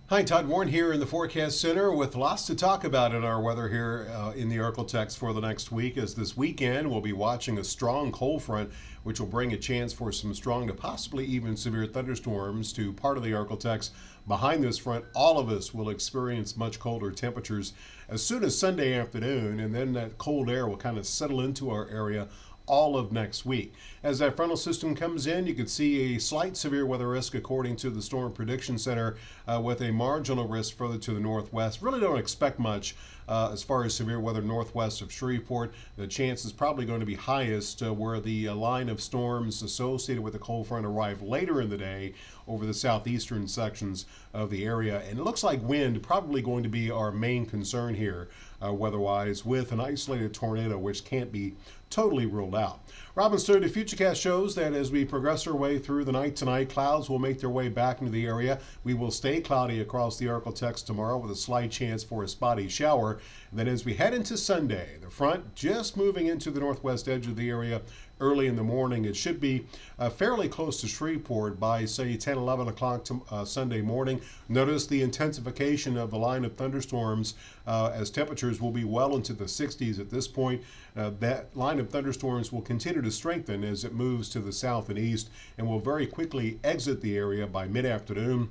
Hi, Todd Warren here in the Forecast Center with lots to talk about in our weather here in the ArkLaTex for the next week. As this weekend, we'll be watching a strong cold front, which will bring a chance for some strong to possibly even severe thunderstorms to part of the ArkLaTex. Behind this front, all of us will experience much colder temperatures as soon as Sunday afternoon, and then that cold air will kind of settle into our area all of next week. As that frontal system comes in, you can see a slight severe weather risk according to the Storm Prediction Center with a marginal risk further to the northwest. Really don't expect much as far as severe weather northwest of Shreveport. The chance is probably going to be highest where the line of storms associated with the cold front arrive later in the day over the southeastern sections of the area. And it looks like wind probably going to be our main concern here weather-wise, with an isolated tornado which can't be totally ruled out. Robin Stewart, the Futurecast shows that as we progress our way through the night tonight, clouds will make their way back into the area. We will stay cloudy across the ArkLaTex tomorrow with a slight chance for a spotty shower. And then as we head into Sunday, the front just moving into the northwest edge of the area early in the morning. It should be fairly close to Shreveport by, say, 10, 11 o'clock Sunday morning. Notice the intensification of the line of thunderstorms as temperatures will be well into the 60s at this point. That line of thunderstorms will continue to strengthen as it moves to the south and east and will very quickly exit the area by mid-afternoon.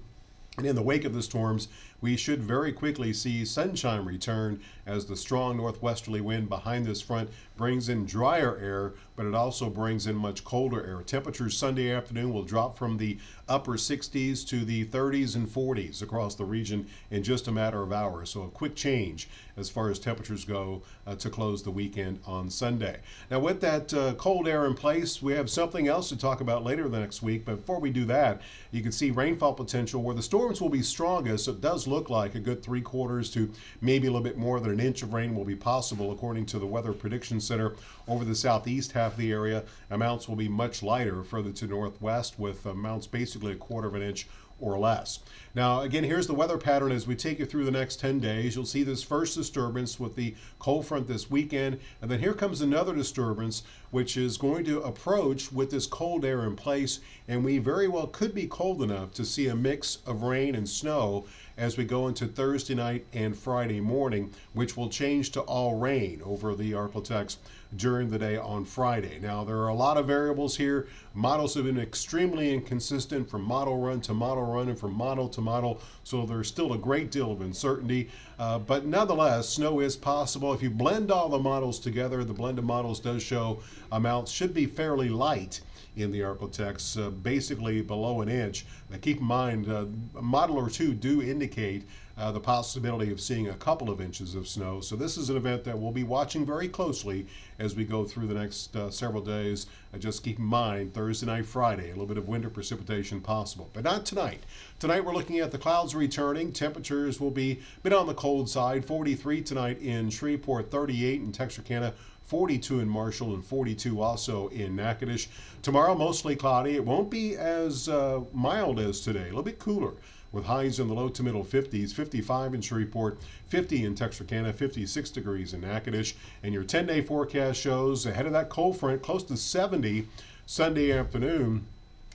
And in the wake of the storms, we should very quickly see sunshine return as the strong northwesterly wind behind this front brings in drier air, but it also brings in much colder air. Temperatures Sunday afternoon will drop from the upper 60s to the 30s and 40s across the region in just a matter of hours. So a quick change as far as temperatures go to close the weekend on Sunday. Now with that cold air in place, we have something else to talk about later the next week. But before we do that, you can see rainfall potential where the storms will be strongest. It does look like a good 3/4 to maybe a little bit more than an inch of rain will be possible according to the Weather Prediction Center over the southeast half of the area. Amounts will be much lighter further to northwest with amounts basically 1/4 of an inch or less. Now, again, here's the weather pattern as we take you through the next 10 days. You'll see this first disturbance with the cold front this weekend, and then here comes another disturbance which is going to approach with this cold air in place, and we very well could be cold enough to see a mix of rain and snow as we go into Thursday night and Friday morning, which will change to all rain over the ArkLaTex during the day on Friday. Now, there are a lot of variables here. Models have been extremely inconsistent from model run to model run and from model to model, so there's still a great deal of uncertainty. But nonetheless, snow is possible. If you blend all the models together, the blend of models does show amounts should be fairly light in the ArkLaTex, basically below an inch. Now keep in mind, a model or two do indicate the possibility of seeing a couple of inches of snow. So this is an event that we'll be watching very closely as we go through the next several days. Just keep in mind, Thursday night, Friday, a little bit of winter precipitation possible, but not tonight. Tonight we're looking at the clouds returning. Temperatures will be a bit on the cold side. 43 tonight in Shreveport, 38 in Texarkana, 42 in Marshall, and 42 also in Natchitoches. Tomorrow, mostly cloudy. It won't be as mild as today, a little bit cooler with highs in the low to middle 50s, 55 in Shreveport, 50 in Texarkana, 56 degrees in Natchitoches. And your 10-day forecast shows ahead of that cold front, close to 70 Sunday afternoon.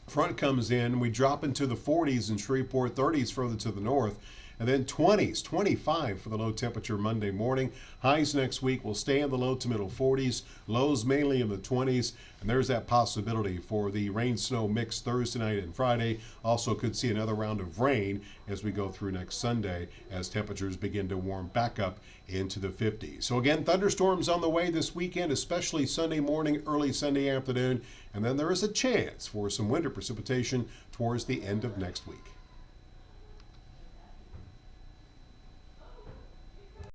Front comes in, we drop into the 40s in Shreveport, 30s further to the north, and then 20s, 25 for the low temperature Monday morning. Highs next week will stay in the low to middle 40s, lows mainly in the 20s, and there's that possibility for the rain-snow mix Thursday night and Friday. Also could see another round of rain as we go through next Sunday as temperatures begin to warm back up into the 50s. So again, thunderstorms on the way this weekend, especially Sunday morning, early Sunday afternoon, and then there is a chance for some winter precipitation towards the end of next week.